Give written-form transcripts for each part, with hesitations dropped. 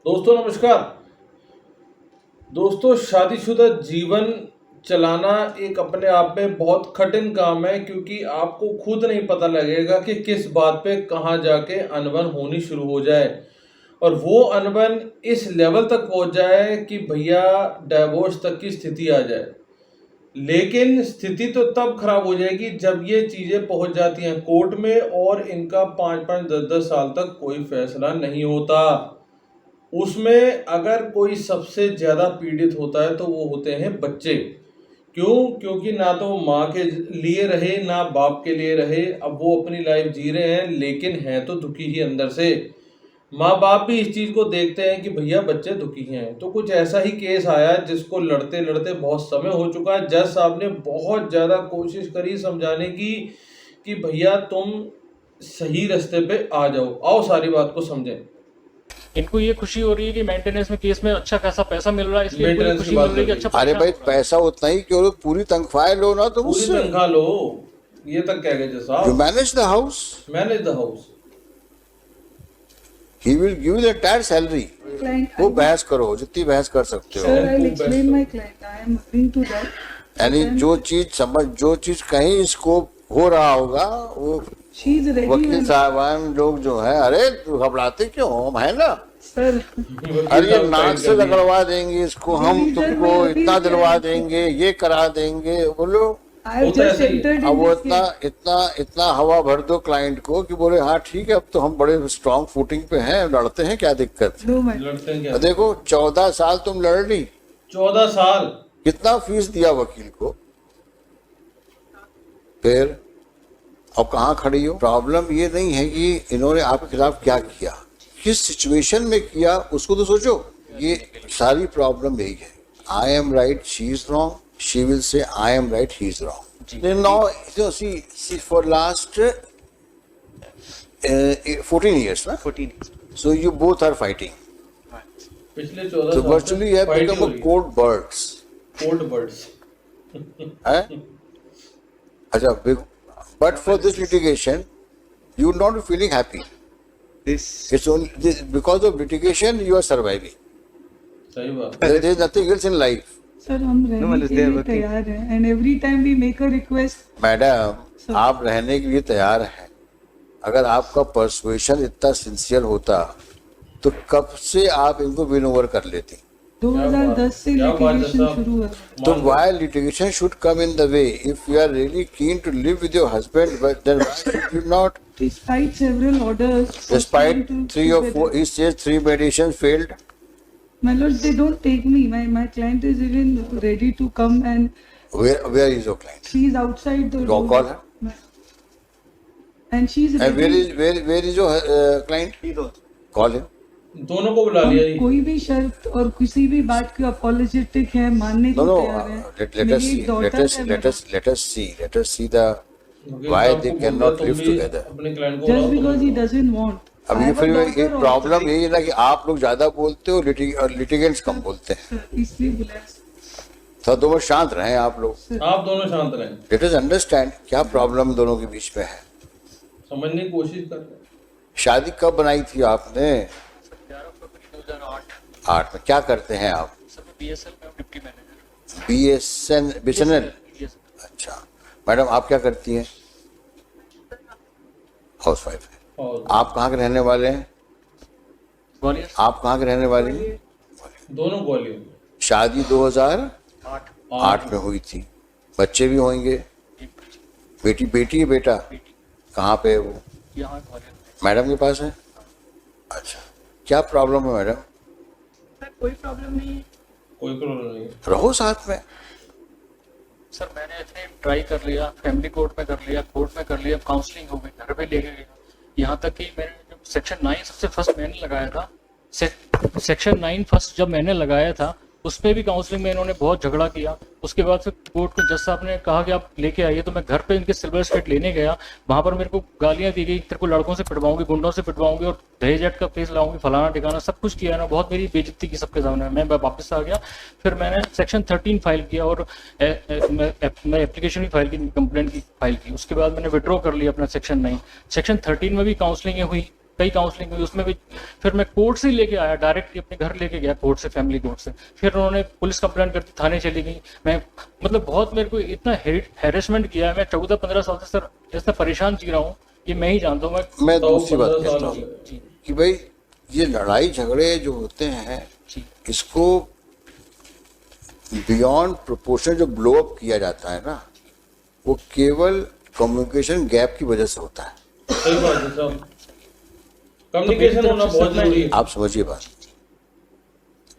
दोस्तों नमस्कार। दोस्तों शादीशुदा जीवन चलाना एक अपने आप में बहुत कठिन काम है, क्योंकि आपको खुद नहीं पता लगेगा कि किस बात पे कहाँ जाके अनबन होनी शुरू हो जाए और वो अनबन इस लेवल तक पहुंच जाए कि भैया डाइवोर्स तक की स्थिति आ जाए। लेकिन स्थिति तो तब खराब हो जाएगी जब ये चीज़ें पहुंच जाती हैं कोर्ट में और इनका 5-5, 10-10 साल तक कोई फैसला नहीं होता। उसमें अगर कोई सबसे ज़्यादा पीड़ित होता है तो वो होते हैं बच्चे। क्यों? क्योंकि ना तो वो माँ के लिए रहे ना बाप के लिए रहे। अब वो अपनी लाइफ जी रहे हैं लेकिन हैं तो दुखी ही अंदर से। माँ बाप भी इस चीज़ को देखते हैं कि भैया बच्चे दुखी हैं। तो कुछ ऐसा ही केस आया जिसको लड़ते लड़ते बहुत समय हो चुका है। जज साहब ने बहुत ज़्यादा कोशिश करी समझाने की कि भैया तुम सही रास्ते पे आ जाओ, आओ सारी बात को समझें। इनको ये खुशी हो रही है कि मेंटेनेंस में केस में अच्छा खासा पैसा मिल रहा है, इसलिए इनको ये Maintenance खुशी की मिल बात रही है कि कर अच्छा अरे भाई पैसा उतना ही क्यों, पूरी तनख्वाह लो ना तुम पूरी उससे। तनख्वाह लो, ये तक कह गए जज यू साहब। Manage the house, manage the house. He will give the entire salary. वो बहस करो जितनी बहस कर सकते हो। Sir, I'll explain my client. I am agreeing to that. यानी जो चीज कहीं इसको हो रहा होगा वो She is ready. वकील and- साहबान लोग जो है, अरे तू घबराते क्यों हम है ना। Sir, अरे ये नाक से लगड़वा देंगे इसको, हम तुमको इतना दिलवा देंगे, ये करा देंगे। बोलो I have होता है just सही। entered अब in वो this case. इतना हवा भर दो क्लाइंट को कि बोले हाँ ठीक है अब तो हम बड़े स्ट्रांग फुटिंग पे हैं, लड़ते हैं, क्या दिक्कत। No, man. लड़ते हैं और क्या? देखो 14 साल तुम लड़ ली, 14 साल। कितना फीस दिया वकील को, फिर अब कहाँ खड़ी हो। प्रॉब्लम ये नहीं है कि इन्होंने आपके खिलाफ क्या किया, किस सिचुएशन में किया उसको तो सोचो। ये सारी प्रॉब्लम यही है। I am right, she is wrong, she will say I am right, he is wrong. Then now, see, for last 14 years, na? 14 So you both are fighting. पिछले 14 So साल virtually you have become a court birds. Court birds. हैं? अच्छा, but for this litigation, you would not be feeling happy. It's only because of litigation you are surviving. सही बात। There is nothing else in life. Sir, हम रहने के लिए तैयार हैं. And every time we make a request, madam आप रहने के लिए तैयार हैं। अगर आपका परसुएशन इतना सिंसियर होता तो कब से आप इनको विन ओवर कर लेती। 2010 से क्या बात है litigation साहब। शुरू हुआ. तो why litigation should come in the way? If you are really keen to live with your husband, but then why should you not? Despite several orders, Despite to 3 or 4, he says 3 medications failed. My lord, they don't take me. My client is even ready to come and Where is your client? she is outside the Go room. call her. And she is And ready. where is your client? Call him. दोनों को बुला लिया जी। कोई भी शर्त और किसी भी बात की अपोलोजेटिक है, मानने No, को no. तैयार है. Let us मेरी see. एक daughter है, Let us see the why they cannot live together. अपने क्लाइंट को just बुलाओ, because he तुम- doesn't want. अब I ये have a फिर daughter एक also. प्रॉब्लम यही है ना कि आप लोग ज्यादा बोलते हो और लिटिगेंट्स कम बोलते हैं। Sir, इसलिए बुलाया. तो दोनों शांत रहें आप लोग। आप दोनों शांत रहें, लेट अस अंडरस्टैंड क्या प्रॉब्लम दोनों के बीच में है। समझने की कोशिश कर रहे हैं। शादी कब बनाई थी आपने? 8 में। क्या करते हैं आप? BSL में डिप्टी मैनेजर। BSNL। अच्छा मैडम आप क्या करती हैं? हाउस वाइफ है। और आप कहाँ के रहने वाले हैं? ग्वालियर आप कहाँ के रहने वाली हैं? दोनों ग्वालियर। शादी 2008 में हुई थी। बच्चे भी होंगे? बेटी है बेटा? कहाँ पे है वो? यहाँ ग्वालियर में। मैडम के पास है। अच्छा क्या प्रॉब्लम है मैडम? कोई प्रॉब्लम नहीं है. कोई प्रॉब्लम नहीं है। रहो साथ में। सर मैंने इतने ट्राई कर लिया, फैमिली कोर्ट में कर लिया, कोर्ट में कर लिया, काउंसलिंग हो गई, घर पे लेके गया। यहाँ तक कि मैंने जब सेक्शन 9 सबसे फर्स्ट मैंने लगाया था, सेक्शन 9 फर्स्ट जब मैंने लगाया था उसमें भी काउंसलिंग में इन्होंने बहुत झगड़ा किया। उसके बाद फिर कोर्ट को जज साहब ने कहा कि आप लेके आइए, तो मैं घर पे इनके सिल्वर स्टेट लेने गया। वहाँ पर मेरे को गालियाँ दी गई, तेरे को लड़कों से पिटवाऊंगी, गुंडों से पिटवाऊंगी और दहेज एक्ट का केस लाऊंगी, फलाना ठिकाना सब कुछ किया ना। बहुत मेरी बेइज्जती की सबके सामने। मैं वापस आ गया, फिर मैंने सेक्शन 13 फाइल किया और मैं एप्लीकेशन भी फाइल की, कंप्लेंट की फाइल की। उसके बाद मैंने विड्रॉ कर लिया अपना सेक्शन 9। सेक्शन 13 में भी काउंसलिंग हुई, कई काउंसलिंग हुई उसमें भी। फिर मैं कोर्ट से ही लेके आया, डायरेक्ट अपने घर लेके गया कोर्ट से, फैमिली कोर्ट से। फिर उन्होंने पुलिस कंप्लेंट करती, थाने चली गई। मैं मतलब बहुत मेरे को इतना हैरेसमेंट किया है। मैं 14-15 साल से सर इतना परेशान जी रहा हूँ, ये मैं ही जानता हूँ। मैं तो दूसरी बात 15 साल कहता हो हूँ गए। जी कि भाई ये लड़ाई झगड़े जो होते हैं जी इसको बियॉन्ड प्रोपोर्शन जो ब्लो अप किया जाता है ना, वो केवल कम्युनिकेशन गैप की वजह से होता है। सही बात है साहब, कम्युनिकेशन होना बहुत जरूरी है। आप समझिए बात,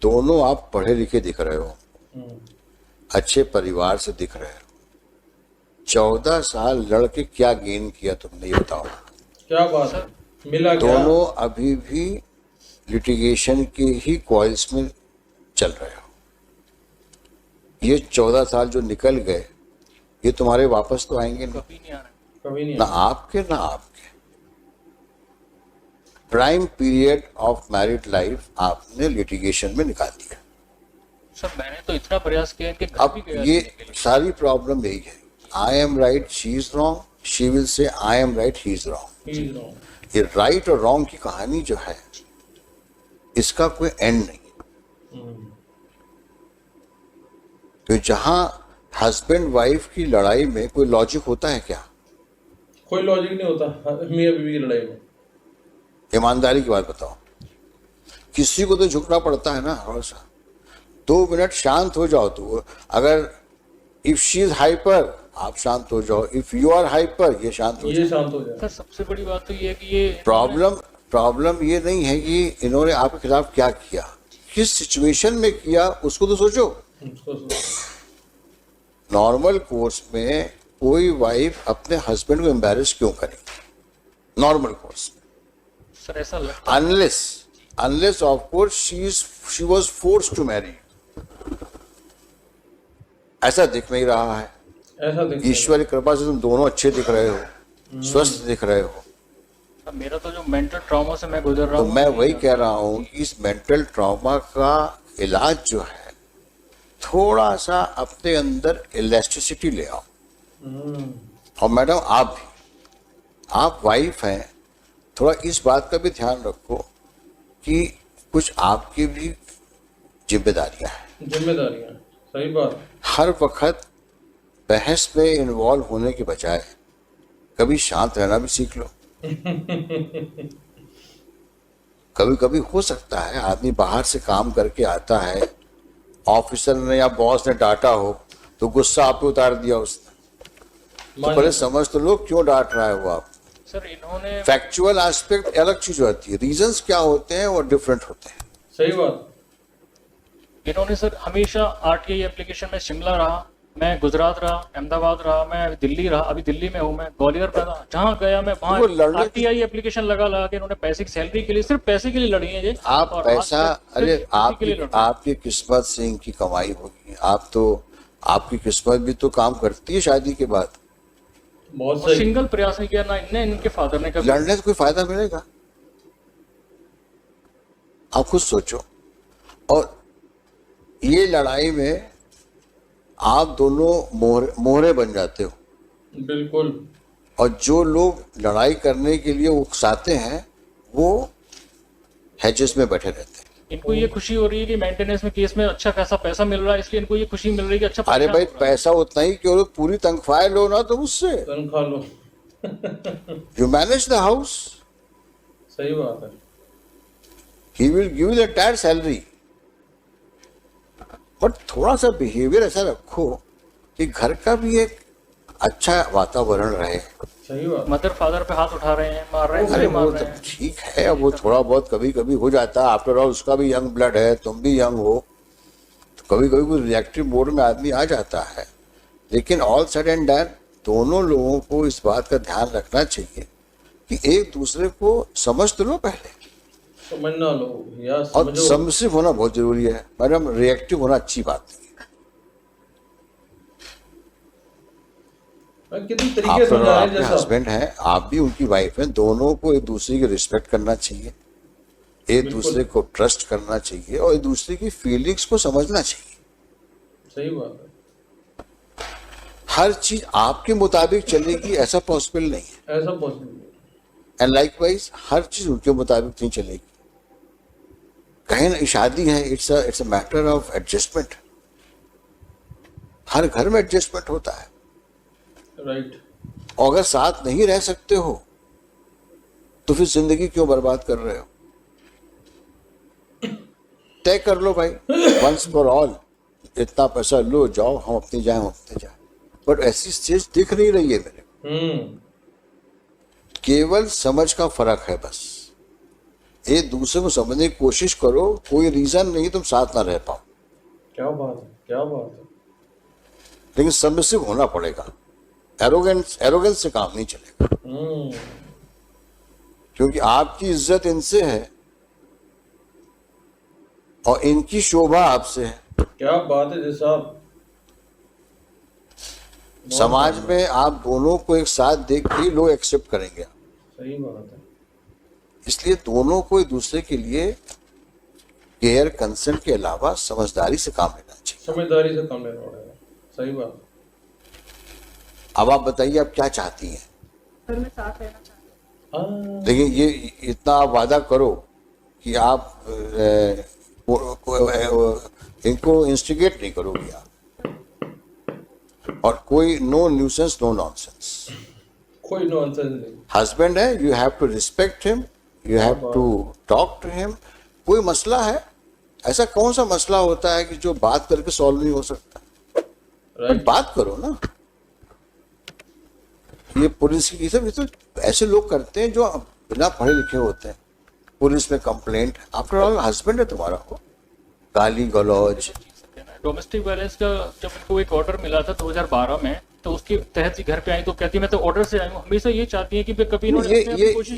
दोनों आप पढ़े लिखे दिख रहे हो, हम्म, अच्छे परिवार से दिख रहे हो, 14 साल लड़के क्या गेन किया तुमने, ये बताओ। क्या बात है, मिला क्या? दोनों अभी भी लिटिगेशन के ही कॉइल्स में चल रहे हो। ये 14 साल जो निकल गए ये तुम्हारे वापस तो आएंगे नहीं, कभी नहीं आ रहा। कभी नहीं ना आपके ना आपके। Prime period of married life आपने लिटिगेशन में निकाल दिया। सर मैंने तो इतना प्रयास किया, इनके घर अब भी गया ये लेने के लिए। सारी प्रॉब्लम यही है, I am right she is wrong, she will say I am right he is wrong. He is wrong। ये राइट और रॉन्ग की कहानी जो है इसका कोई एंड नहीं। हम्म, तो जहां हस्बैंड वाइफ की लड़ाई में कोई लॉजिक होता है क्या? कोई लॉजिक नहीं होता मियां बीवी की लड़ाई में। ईमानदारी की बात बताओ, किसी को तो झुकना पड़ता है ना थोड़ा सा। 2 मिनट शांत हो जाओ। तो अगर इफ शी इज हाइपर आप शांत हो जाओ, इफ यू आर हाइपर ये शांत हो जाए। ये शांत हो जाए। सर सबसे बड़ी बात तो ये है कि ये प्रॉब्लम ये नहीं है कि इन्होंने आपके खिलाफ क्या किया, किस सिचुएशन में किया उसको तो सोचो। उसको नॉर्मल कोर्स में कोई वाइफ अपने हस्बैंड को एम्बैरेस क्यों करेगी नॉर्मल कोर्स में? सर ऐसा लगता है unless of course she was forced to marry. ऐसा दिख नहीं रहा है। ऐसा दिखता है। ईश्वर की कृपा से तुम दोनों अच्छे दिख रहे हो, स्वस्थ दिख रहे हो। सर, मेरा तो जो मेंटल ट्रॉमा से मैं गुजर रहा तो हूँ, मैं वही कह रहा हूं कि इस मेंटल ट्रॉमा का इलाज जो है थोड़ा सा अपने अंदर इलास्टिसिटी ले आओ। हम्म, और मैडम आप भी, आप वाइफ हैं, थोड़ा इस बात का भी ध्यान रखो कि कुछ आपकी भी जिम्मेदारियां हैं। जिम्मेदारियां, सही बात। हर वक्त बहस में इन्वॉल्व होने के बजाय कभी शांत रहना भी सीख लो। कभी कभी हो सकता है आदमी बाहर से काम करके आता है, ऑफिसर ने या बॉस ने डांटा हो तो गुस्सा आप पे उतार दिया उसने, तो पहले समझ तो लो क्यों डांट रहा है वो आप। सर इन्होंने फैक्चुअल एस्पेक्ट अलग चीज होती है, रीजंस क्या होते हैं वो डिफरेंट होते हैं। सही बात। इन्होंने सर हमेशा आरटीआई एप्लीकेशन में शिमला रहा, मैं गुजरात रहा, अहमदाबाद रहा, मैं दिल्ली रहा, अभी दिल्ली में हूँ, मैं ग्वालियर में था, जहाँ गया मैं वो लड़ने वहाँ आरटीआई एप्लीकेशन लगा के इन्होंने पैसे की सैलरी के लिए, सिर्फ पैसे के लिए लड़ी है ये। आप और पैसा, आज तक अरे सिर्फ इसी के लिए लड़ रहे हैं। आपकी किस्मत से इनकी कमाई होगी। आप तो, आपकी किस्मत भी तो काम करती है शादी के बाद। बहुत और सही। सिंगल प्रयास नहीं किया ना इनने, इनके फादर ने कभी। लड़ने से कोई फायदा मिलेगा? आप खुद सोचो। और ये लड़ाई में आप दोनों मोहरे बन जाते हो, बिल्कुल। और जो लोग लड़ाई करने के लिए उकसाते हैं वो हैजेस में बैठे रहते हैं। इनको ये खुशी हो रही है कि मेंटेनेंस में केस में अच्छा खासा पैसा मिल रहा है, इसलिए इनको ये खुशी मिल रही है कि अच्छा अरे परेशान भाई हो रहा है। पैसा उतना ही क्यों, पूरी तनख्वाह लो ना तुम उससे, तनख्वाह लो। यू मैनेज द हाउस, सही बात है। He will give the entire salary. But थोड़ा सा बिहेवियर ऐसा रखो कि घर का भी एक अच्छा वातावरण रहे। सही बात। मदर फादर पे हाथ उठा रहे हैं, मार रहे हैं, अरे गले मार वो रहे तो हैं। ठीक है, अब वो थोड़ा बहुत कभी कभी हो जाता है। आफ्टर ऑल उसका भी यंग ब्लड है, तुम भी यंग हो, तो कभी कभी रिएक्टिव मोड में आदमी आ जाता है। लेकिन ऑल सेड एंड डन, दोनों लोगों को इस बात का ध्यान रखना चाहिए कि एक दूसरे को समझ तो लो पहले, समझना लो या और समझो। सबमिसिव होना बहुत जरूरी है। मैडम रिएक्टिव होना अच्छी बात नहीं है। कितनी तरीके आप से समझा रहे हैं आपके जैसा। हस्बैंड हैं, आप भी उनकी वाइफ हैं, दोनों को एक दूसरे की रिस्पेक्ट करना चाहिए, एक बिल्कुल। दूसरे को ट्रस्ट करना चाहिए, और एक दूसरे की फीलिंग्स को समझना चाहिए। सही बात है। हर चीज आपके मुताबिक चलेगी ऐसा पॉसिबल नहीं है। ऐसा पॉसिबल नहीं। एंड लाइकवाइज हर चीज उनके मुताबिक नहीं चलेगी। कहीं ना शादी है, it's a matter of adjustment. हर घर में एडजस्टमेंट होता है। राइट। और अगर साथ नहीं रह सकते हो तो फिर जिंदगी क्यों बर्बाद कर रहे हो? तय कर लो भाई, वंस फॉर ऑल, इतना पैसा लो, जाओ, हम अपनी जाए, हम अपने जाए। बट ऐसी चीज दिख नहीं रही है मेरे। केवल समझ का फर्क है बस। एक दूसरे को समझने की कोशिश करो, कोई रीजन नहीं तुम साथ ना रह पाओ। क्या बात है, क्या बात है। लेकिन सबमिसिव होना पड़ेगा। एरोगेंस से काम नहीं चलेगा, क्योंकि आपकी इज्जत इनसे है और इनकी शोभा आपसे है। क्या बात है जी साहब। समाज में आप दोनों को एक साथ देख के लोग एक्सेप्ट करेंगे। सही बात है। इसलिए दोनों को एक दूसरे के लिए केयर, कंसर्न के अलावा समझदारी से काम लेना चाहिए। समझदारी से काम लेना पड़ेगा। सही बात है। अब आप बताइए, आप क्या चाहती हैं? सर मैं साथ रहना चाहती हूँ। देखिए, ये इतना आप वादा करो कि आप इनको इंस्टिगेट नहीं करोगी आप, और कोई नो न्यूसेंस, नो नॉनसेंस। कोई नॉनसेंस नहीं। हस्बैंड है, you have to respect him, you have to talk to him. कोई मसला है, ऐसा कौन सा मसला होता है कि जो बात करके सॉल्व नहीं हो सकता? राइट। बात करो ना। ये पुलिस की सब, ये तो ऐसे लोग करते हैं जो बिना पढ़े लिखे होते हैं। पुलिस में कंप्लेंट, आफ्टर ऑल हस्बैंड है तुम्हारा, को गाली गलौज। डोमेस्टिक वायलेंस का जब इनको एक ऑर्डर मिला था 2012 में, तो उसके तहत ही घर पे आई तो कहती मैं तो ऑर्डर से आई हूँ। हमेशा ये चाहती है कि कभी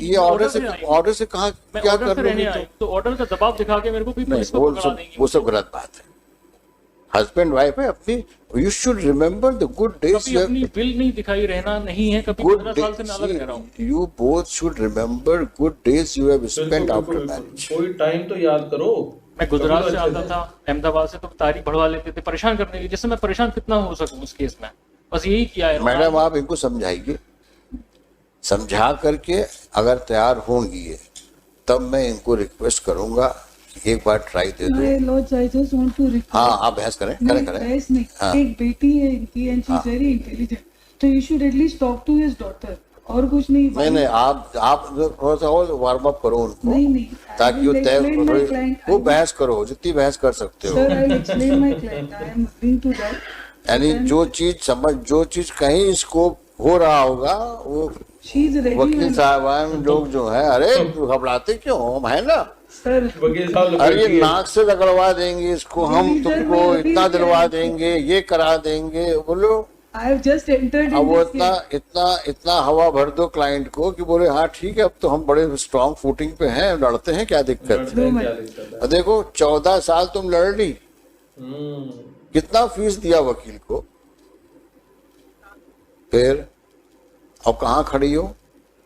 ये ऑर्डर से कहाँ क्या कर रहने आई, तो ऑर्डर का दबाव दिखा के मेरे को भी पुलिस को पकड़ा देंगी। वो सब गलत बात है। हस्बैंड वाइफ है अपनी, you should remember the good days. कभी अपनी विल नहीं दिखाई रहना नहीं है, कभी 15 साल से मैं अलग रह रहा हूँ। You both should remember good days you have spent after marriage. कोई टाइम तो याद करो। मैं गुजरात से आता था, अहमदाबाद से, तो तारीख बढ़वा लेते थे परेशान करने के लिए, जिससे मैं परेशान कितना हो सकूं उस केस में। बस यही किया है। मैडम, आप इनको समझाइए, समझा करके अगर तैयार होंगी ये, तब मैं इनको रिक्वेस्ट करूंगा कि एक बार ट्राई दे दो। My lords, I just want to request. हाँ, आप बहस करें, नहीं, करें। बहस नहीं। हाँ। एक बेटी है इनकी and she is very intelligent, तो you should at least talk to his daughter. और कुछ नहीं। नहीं, आप थोड़ा सा और वार्म अप करो उनको, नहीं, ताकि वो explain my तय client. वो बहस करो जितनी बहस कर सकते हो। Sir, I'll explain my client. I am agreeing to that. यानी जो चीज कहीं इसको हो रहा होगा, वो She is ready. वकील साहबान लोग जो है, अरे घबराते क्यों हम, है ना? Sir, वकील साहब अरे ये नाक से रगड़वा देंगे इसको, हम तुमको इतना दिलवा देंगे, ये करा देंगे, बोलो। I have just entered अब in वो this case. इतना हवा भर दो क्लाइंट को कि बोले हाँ ठीक है, अब तो हम बड़े स्ट्रांग फुटिंग पे हैं, लड़ते हैं, क्या दिक्कत है? क्या दिक्कत है? देखो 14 साल तुम लड़ ली, हम्म। कितना फीस दिया वकील को? फिर अब कहाँ खड़ी हो?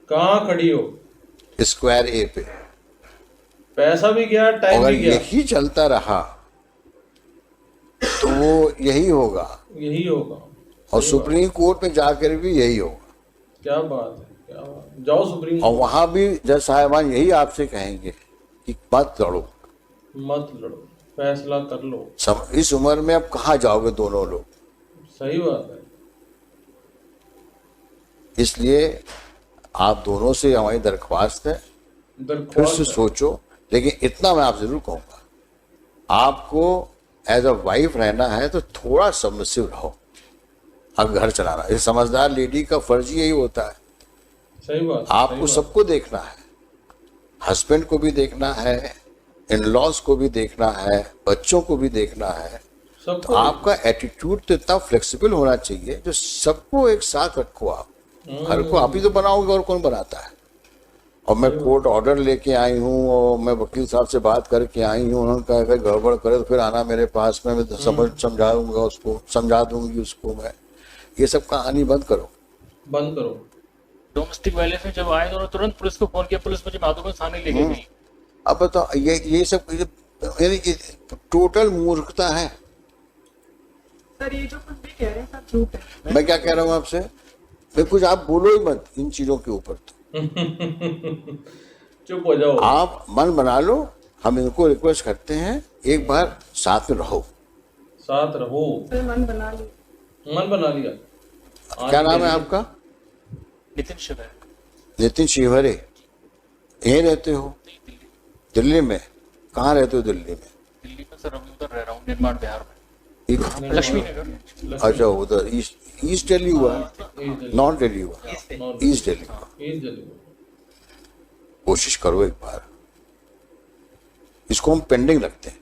कहाँ खड़ी हो? स्क्वायर ए पे। पैसा भी गया, टाइम अगर भी गया। यही चलता रहा तो वो यही होगा, यही होगा। और सुप्रीम कोर्ट में जाकर भी यही होगा। क्या बात है, क्या बात है। जाओ सुप्रीम और वहां भी जज साहिबान यही आपसे कहेंगे कि मत लड़ो, मत लड़ो, फैसला कर लो। इस उम्र में अब कहाँ जाओगे दोनों लोग? सही बात है। इसलिए आप दोनों से हमारी दरख्वास्त है, फिर से सोचो। लेकिन इतना मैं आप जरूर कहूंगा, आपको एज अ वाइफ रहना है तो थोड़ा सबमिसिव रहो। अब घर चलाना, ये समझदार लेडी का फर्ज ही यही होता है। सही बात। आपको सबको देखना है, हस्बैंड को भी देखना है, इन लॉज को भी देखना है, बच्चों को भी देखना है। तो आपका एटीट्यूड तो इतना फ्लेक्सिबल होना चाहिए जो सबको एक साथ रखो। आप घर को आप ही तो बनाओगे, और कौन बनाता है? और मैं कोर्ट ऑर्डर लेके आई हूँ, और मैं वकील साहब से बात करके आई हूँ, उन्होंने कहा अगर गड़बड़ करे तो फिर आना मेरे पास में, मैं समझाऊंगा उसको, समझा दूंगी उसको मैं। ये सब कहानी बंद करो, बंद करो। डोमेस्टिक वायलेंस में जब आए तो तुरंत पुलिस को फोन किया, पुलिस मुझे माधोगंज थाने लेके गई। अब बताओ, ये सब यानी कि टोटल मूर्खता है। सर ये जो कुछ भी कह रहे हैं सब झूठ है। मैं क्या कह रहा हूँ आपसे, मैं कुछ आप बोलो ही मत इन चीजों के ऊपर। तो चुप हो जाओ। आप मन बना लो, हम इनको रिक्वेस्ट करते हैं एक बार साथ में रहो। साथ रहो। मन बना ली। मन बना लिया। क्या आज नाम है के लिए- आपका? नितिन शिवर। नितिन शिवरे। यहीं रहते हो? दिल्ली में? कहाँ रहते हो दिल्ली में? दिल्ली में सर अभी उधर रह रहा हूँ, निर्माण बिहार में, एक- लक्ष्मी नगर। अच्छा, उधर ईस्ट दिल्ली हुआ, नॉर्थ दिल्ली हुआ, ईस्ट दिल्ली हुआ। ईस्ट दिल्ली। कोशिश करो एक बार, इसको हम पेंडिंग रखते हैं,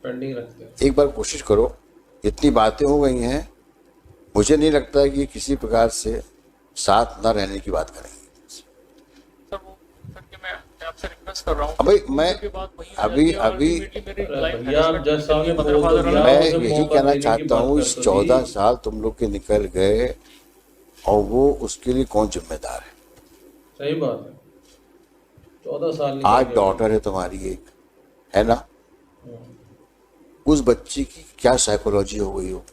पेंडिंग रखते हैं। एक बार कोशिश करो। इतनी बातें हो गई हैं, मुझे नहीं लगता कि किसी प्रकार से साथ न रहने की बात करेंगे। सर वो करके मैं आपसे रिक्वेस्ट कर रहा हूँ। अभी मैं के बाद वही अभी भैया आप जज साहब ने बोल तो दिया, मैं उसे यही मौका कहना देने की चाहता बात हूँ, कर इस तो 14 दी। साल तुम लोग के निकल गए और वो उसके लिए कौन जिम्मेदार है? सही बात है। 14 साल निकल आज गए। डॉटर है तुम्हारी एक, है ना? उस बच्ची की क्या साइकोलॉजी हो गई हो?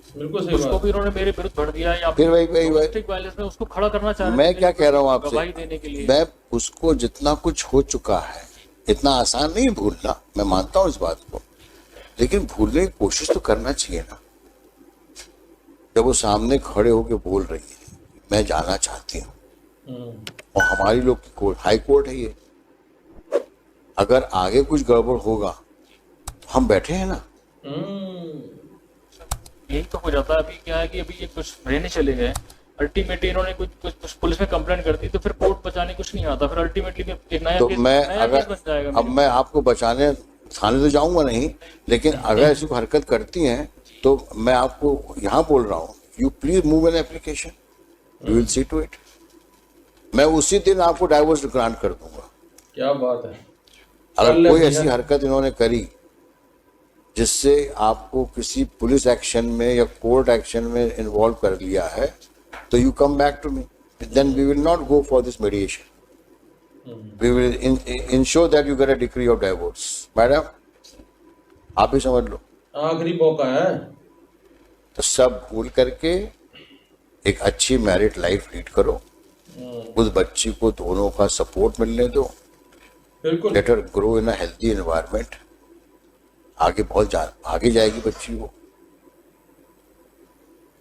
बिल्कुल सही उसको बात। भी उन्होंने मेरे विरुद्ध भर दिया है, या फिर वही डोमेस्टिक वायलेंस में उसको खड़ा करना चाह रहे मैं थे क्या मेरे कह रहा हूँ विरुद्ध आपसे, गवाही देने के लिए। मैं उसको जितना कुछ हो चुका है, इतना आसान नहीं भूलना, मैं मानता हूँ इस बात को, लेकिन भूलने की कोशिश तो करना चाहिए ना। जब वो सामने खड़े होके बोल रही है मैं जाना चाहती हूँ, और हमारी लोग की कोर्ट, हाई कोर्ट है ये, अगर आगे कुछ गड़बड़ होगा तो हम बैठे हैं ना। यही तो हो जाता है। अभी क्या है कि अभी ये कुछ रहने चले गए, अल्टीमेटली इन्होंने कुछ पुलिस में कंप्लेंट कर दी, तो फिर कोर्ट बचाने कुछ नहीं आता, फिर अल्टीमेटली एक नया तो केस, मैं नया केस बन अगर जाएगा अब मेरे। मैं आपको बचाने थाने तो जाऊंगा नहीं, लेकिन अगर ऐसी कोई हरकत करती हैं तो मैं आपको यहाँ बोल रहा हूँ, you please move an application, you will see to it. मैं उसी दिन आपको डाइवोर्स ग्रांट कर दूंगा। क्या बात है। अगर कर ले कोई भैया। ऐसी हरकत इन्होंने करी जिससे आपको किसी पुलिस एक्शन में या कोर्ट एक्शन में इन्वॉल्व कर लिया है, तो you come back to me, then we will not go for this mediation, we will ensure that you get a decree of divorce. Madam आप ही समझ लो। आखिरी मौका है। तो सब भूल करके एक अच्छी मैरिड लाइफ लीड करो, उस बच्ची को दोनों का सपोर्ट मिलने दो, बिल्कुल। Let her grow in a healthy environment. आगे बहुत आगे जाएगी बच्ची वो।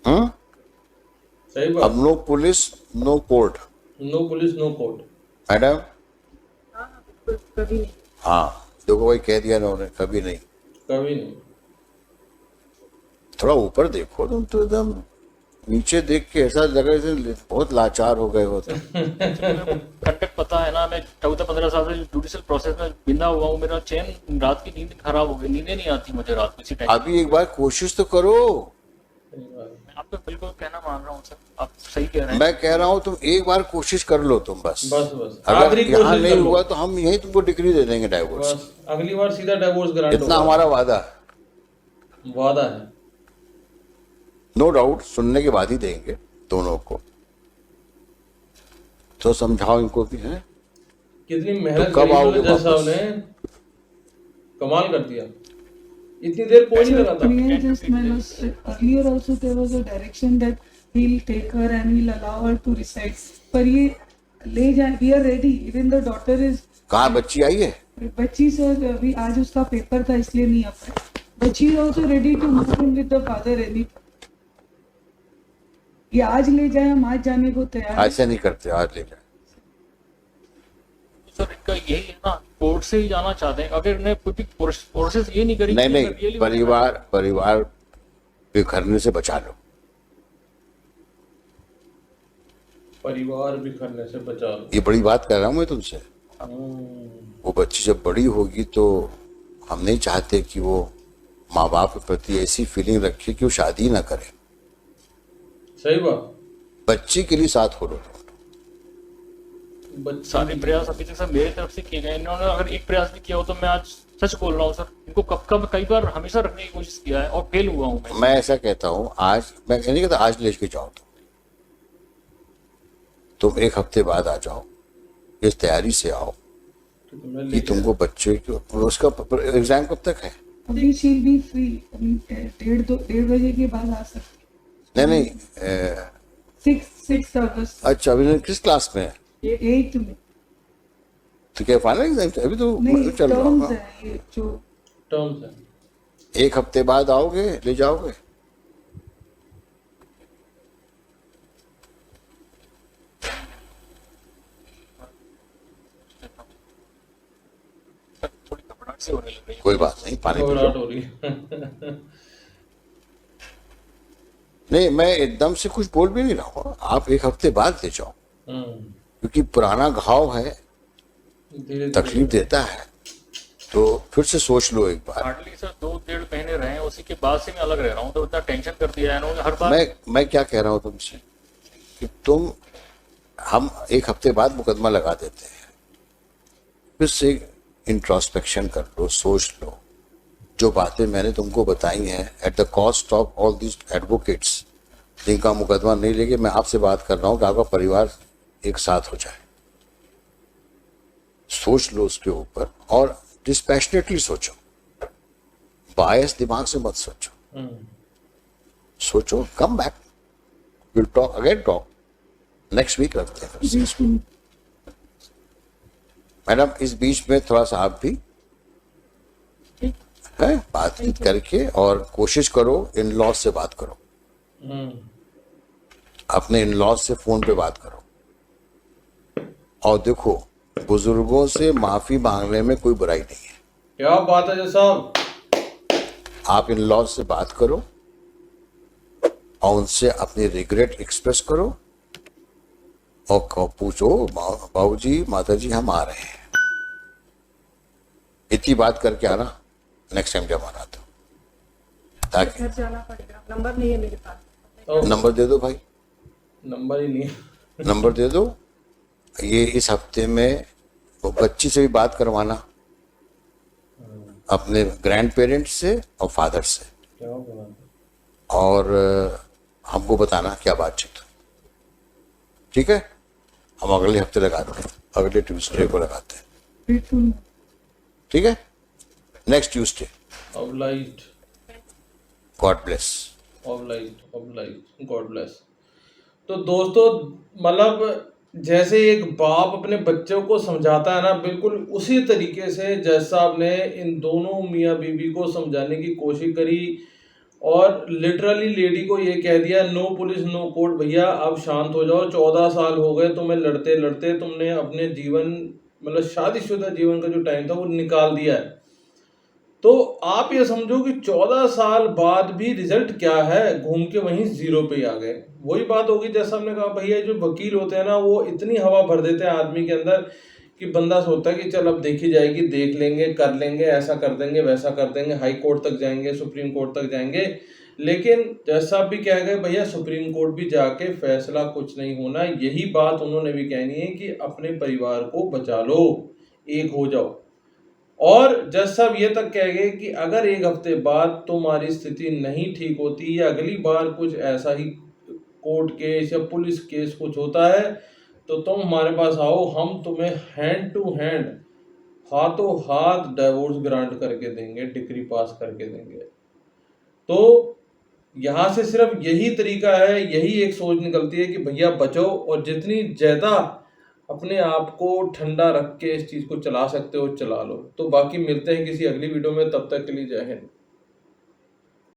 सही बात। अब no police no court, no police no court. Madam. कभी नहीं। हाँ देखो भाई, कह दिया ना उन्होंने, कभी नहीं। कभी नहीं। थोड़ा ऊपर देखो, तुम तो एकदम नीचे देख के ऐसा लग रहा है जैसे बहुत लाचार हो गए हो तुम। कंटेक्ट पता है ना, मैं 14-15 साल से जुडिशियल प्रोसेस में बिंदा हुआ हूँ, मेरा चैन, रात की नींद खराब हो गई, नींदें नहीं आती मुझे रात को इसी टाइम। अभी एक बार कोशिश तो करो। सही बात है। मैं आपको बिल्कुल कहना मान रहा हूँ सर, आप सही कह रहे हैं। मैं कह रहा हूँ तुम एक बार कोशिश कर लो तुम बस। बस अगर आखिरी यहाँ कोशिश नहीं कर लो। हुआ तो हम यही तुमको डिग्री दे देंगे डाइवोर्स। बस अगली बार सीधा डाइवोर्स ग्रांट इतना होगा। हमारा वादा है। वादा है। नो डाउट, सुनने के बाद ही देंगे दोनों को। तो समझाओ इनको भी है। कितनी मेहनत तो कब करी आओगे जज साहब वापस? ने, कमाल कर दिया। इतनी देर कोई नहीं लगा था। May I just earlier also there was a direction that he'll take her and he'll allow her to reside. पर ये ले जाए, we are ready. Even the daughter is कहाँ बच्ची आई है? बच्ची सर अभी आज उसका पेपर था इसलिए नहीं आ पाई. बच्ची is also ready to move in with the father any. ये आज ले जाए, हम आज जाने को तैयार हैं. ऐसे नहीं करते, आज ले जाए। सर इनका यही है ना, कोर्ट से ही जाना चाहते हैं। अगर इन्हें कोई प्रोसेस ये नहीं करी, नहीं कि नहीं, अगर really परिवार बिखरने से बचा लो। परिवार बिखरने से बचा लो। ये बड़ी बात कर रहा हूँ मैं तुमसे। वो बच्ची जब बड़ी होगी तो हम नहीं चाहते कि वो माँ बाप के प्रति ऐसी फीलिंग रखे कि वो शादी ना करे। सही बात। बच्ची के लिए साथ हो लो। सारे प्रयास अभी तक सर मेरी तरफ से किए गए। इन्होंने अगर एक प्रयास भी किया हो तो मैं आज सच बोल रहा हूँ सर, इनको कब कई बार हमेशा रखने की कोशिश किया है और फेल हुआ हूँ मैं। मैं ऐसा कहता हूँ, आज मैं नहीं कहता आज ले के जाओ, तुम 1 हफ्ते बाद आ जाओ, इस तैयारी से आओ कि तुमको बच्चे को, उसका एग्जाम कब तक है? अभी she'll be free. 1:30 बजे के बाद आ सकती. नहीं 6 अगस्त अच्छा, अभी किस क्लास में है? 8 में। तो क्या फाइनल एग्जाम अभी तो नहीं, चल रहा टर्म्स होगा। है ये जो। टर्म्स है। 1 हफ्ते बाद आओगे, ले जाओगे? सर थोड़ी घबराहट सी होने लग रही है। कोई बात नहीं, पानी पी लो। घबराहट हो रही है। नहीं, मैं एकदम से कुछ बोल भी नहीं रहा हूँ, आप 1 हफ्ते बाद ले जाओ, क्योंकि पुराना घाव है, धीरे तकलीफ देता है, तो फिर से सोच लो एक बार। हार्डली सर 2-1.5 महीने रहे हैं, उसी के बाद से मैं अलग रह रहा हूँ, तो इतना टेंशन कर दिया है इन्होंने हर बार। मैं क्या कह रहा हूँ तुमसे कि हम 1 हफ्ते बाद मुकदमा लगा देते हैं, फिर से इंट्रोस्पेक्शन कर लो, सोच लो। जो बातें मैंने तुमको बताई हैं, at the cost of all this advocates जिनका मुकदमा नहीं लेके मैं आपसे बात कर रहा हूँ कि आपका परिवार एक साथ हो जाए। सोच लो उसके ऊपर और डिस्पैशनेटली सोचो, बायस दिमाग से मत सोचो। सोचो, come back, will talk again, talk next week रखते हैं फिर से। मैडम, इस बीच में थोड़ा सा आप भी है बातचीत करके, और कोशिश करो इन लॉज से बात करो, अपने इन लॉज से फोन पे बात करो। और देखो, बुजुर्गों से माफी मांगने में कोई बुराई नहीं है। क्या बात है जज साहब। आप इन लॉज से बात करो और उनसे अपनी रिग्रेट एक्सप्रेस करो और पूछो, बाबूजी, माताजी, हम आ रहे हैं। इतनी बात करके आना नेक्स्ट टाइम जब आना तो, ताकि घर जाना पड़ेगा। नंबर नहीं है मेरे पास। नंबर दे दो भाई, नंबर ही नहीं है। नंबर दे दो। ये इस हफ्ते में वो बच्ची से भी बात करवाना, अपने ग्रैंड पेरेंट्स से और फादर से, क्या बात है। और हमको बताना क्या बातचीत। ठीक है, हम अगले हफ्ते लगाते हैं, अगले ट्यूसडे को लगाते हैं। Grateful. ठीक है, next Tuesday. Obliged, God bless. Obliged, God bless. तो दोस्तों, मतलब जैसे एक बाप अपने बच्चों को समझाता है ना, बिल्कुल उसी तरीके से जज साहब ने इन दोनों मियाँ बीवी को समझाने की कोशिश करी और लिटरली लेडी को ये कह दिया, नो पुलिस नो कोर्ट भैया, अब शांत हो जाओ। 14 साल हो गए तुम्हें लड़ते लड़ते, तुमने अपने जीवन, मतलब शादीशुदा जीवन का जो टाइम था वो निकाल दिया है। तो आप ये समझो कि 14 साल बाद भी रिजल्ट क्या है, घूम के वहीं जीरो पे ही आ गए। वही बात होगी जैसा हमने कहा, भैया जो वकील होते हैं ना, वो इतनी हवा भर देते हैं आदमी के अंदर कि बंदा सोचता है कि चल अब देखी जाएगी, देख लेंगे, कर लेंगे, ऐसा कर देंगे, वैसा कर देंगे, हाई कोर्ट तक जाएंगे, सुप्रीम कोर्ट तक जाएंगे। लेकिन जैसा भी कह गए, भैया सुप्रीम कोर्ट भी जाके फैसला कुछ नहीं होना। यही बात उन्होंने भी कहनी है कि अपने परिवार को बचा लो, एक हो जाओ। और जज साहब ये तक कह गए कि अगर 1 हफ्ते बाद तुम्हारी स्थिति नहीं ठीक होती या अगली बार कुछ ऐसा ही कोर्ट केस या पुलिस केस कुछ होता है, तो तुम हमारे पास आओ, हम तुम्हें हैंड टू हैंड, हाथों हाथ डिवोर्स ग्रांट करके देंगे, डिग्री पास करके देंगे। तो यहाँ से सिर्फ यही तरीका है, यही एक सोच निकलती है कि भैया बचो, और जितनी ज़्यादा अपने आप को ठंडा रख के इस चीज़ को चला सकते हो चला लो। तो बाकी मिलते हैं किसी अगली वीडियो में, तब तक के लिए जय हिंद।